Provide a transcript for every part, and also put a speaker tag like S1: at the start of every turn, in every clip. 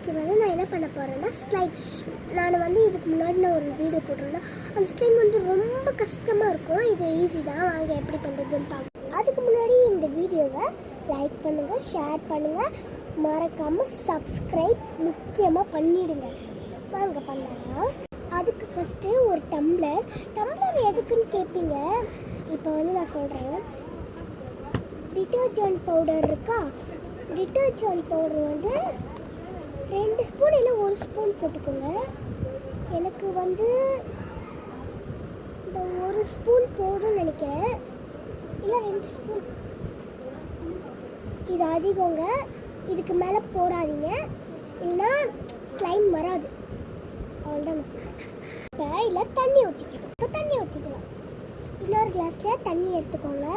S1: இன்றைக்கி வந்து நான் என்ன பண்ண போகிறேன்னா ஸ்லைம். நான் வந்து இதுக்கு முன்னாடி நான் ஒரு வீடியோ போட்டிருந்தேன். அந்த ஸ்லைம் வந்து ரொம்ப கஷ்டமாக இருக்கும். இது ஈஸி தான், வாங்க எப்படி பண்ணுறதுன்னு பார்க்கலாம். அதுக்கு முன்னாடி இந்த வீடியோவை லைக் பண்ணுங்கள், ஷேர் பண்ணுங்கள், மறக்காமல் சப்ஸ்கிரைப் முக்கியமாக பண்ணிவிடுங்க. வாங்க பண்ணலாம். அதுக்கு ஃபஸ்ட்டு ஒரு டம்ளர் எதுக்குன்னு கேட்பீங்க. இப்போ வந்து நான் சொல்கிறேன், டிட்டர்ஜென்ட் பவுடர் இருக்கா, டிட்டர்ஜென்ட் பவுடர் வந்து 2 ஸ்பூன் இல்லை 1 ஸ்பூன் போட்டுக்கோங்க. எனக்கு வந்து இந்த 1 ஸ்பூன் போடுன்னு நினைக்கிறேன், இல்லை 2 ஸ்பூன். இது அதிகங்க, இதுக்கு மேலே போடாதீங்க, இல்லைன்னா ஸ்லைம் வராது. அவ்வளோதான் நான் சொல்கிறேன். இப்போ இல்லை தண்ணி ஊற்றிக்கணும். இப்போ தண்ணி ஊற்றிக்கலாம். இன்னொரு கிளாஸில் தண்ணி எடுத்துக்கோங்க.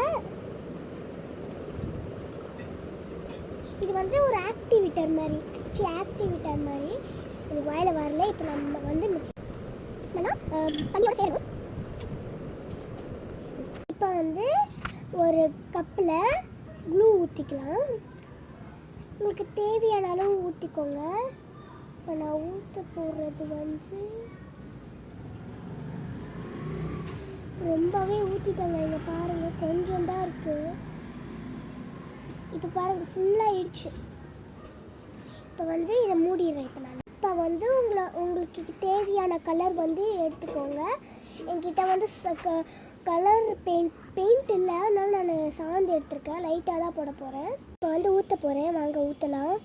S1: இது வந்து ஒரு ஆக்டிவேட்டர் மாதிரி எனக்கு வாயில் வரல. இப்போ நம்ம வந்து மிக்ஸ் பண்ணலாம், தண்ணியோட சேரணும். இப்போ வந்து ஒரு கப்பில் க்ளூ ஊற்றிக்கலாம். உங்களுக்கு தேவையான அளவு ஊற்றிக்கோங்க. இப்போ நான் ஊற்ற போடுறது வந்து ரொம்பவே ஊற்றிட்டேங்க. இங்கே பாருங்கள், கொஞ்சம் தான் இருக்குது. இப்போ பாருங்கள், ஃபுல்லாகிடுச்சு. இப்போ வந்து இதை மூடிடுறேன். இப்போ வந்து உங்களுக்கு தேவையான கலர் வந்து எடுத்துக்கோங்க. என்கிட்ட வந்து கலர் பெயிண்ட் இல்லை, அதனால நான் சாந்து எடுத்துருக்கேன். லைட்டாக தான் போட போகிறேன். இப்போ வந்து ஊற்ற போகிறேன், வாங்க ஊற்றலாம்.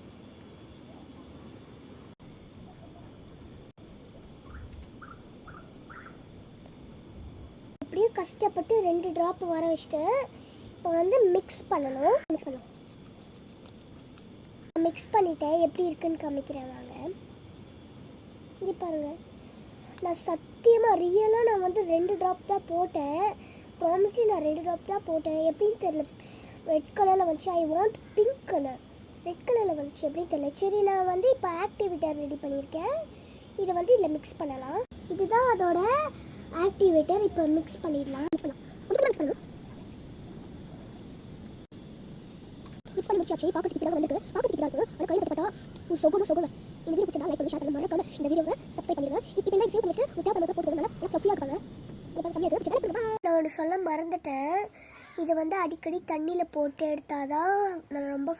S1: எப்படியும் கஷ்டப்பட்டு 2 ட்ராப் வர வச்சுட்டு இப்போ வந்து மிக்ஸ் பண்ணிட்டேன். எப்படி இருக்குன்னு காமிக்கிறேன் வாங்க. இங்கே பாருங்கள், நான் சத்தியமாக ரியலாக நான் வந்து 2 ட்ராப் தான் போட்டேன். ப்ராமிஸ்லி நான் 2 ட்ராப் தான் போட்டேன். எப்படின்னு தெரியல, ரெட் கலரில் வந்துச்சு. I want pink colour. Red கலரில் வந்துச்சு, எப்படின்னு தெரியல. சரி, நான் வந்து இப்போ ஆக்டிவேட்டர் ரெடி பண்ணியிருக்கேன். இதை வந்து இதில் மிக்ஸ் பண்ணலாம். இதுதான் அதோட ஆக்டிவேட்டர். இப்போ மிக்ஸ் பண்ணிடலாம். மிக்ஸ் பண்ணி முடிச்சாச்சு. பார்க்கறதுக்கு தான் வந்து ஆனால் கையில் பார்த்தா சொகுங்க. இந்த வீடியோ பிடிச்சா லைக் பண்ணி ஷேர் பண்ணி மறக்காம இந்த வீடியோவை சப்ஸ்கிரைப் பண்ணிடுங்க. இப்போ இந்த சேவ் பண்ணிட்டு ஒரு டேப் பண்ணி போட்டுருந்தனால நல்லா ஃப்ளஃபியாக இருக்காங்க. நான் ஒன்று சொல்ல மறந்துட்டேன். இதை வந்து அடிக்கடி தண்ணியில் போட்டு எடுத்தால் தான் நான் ரொம்ப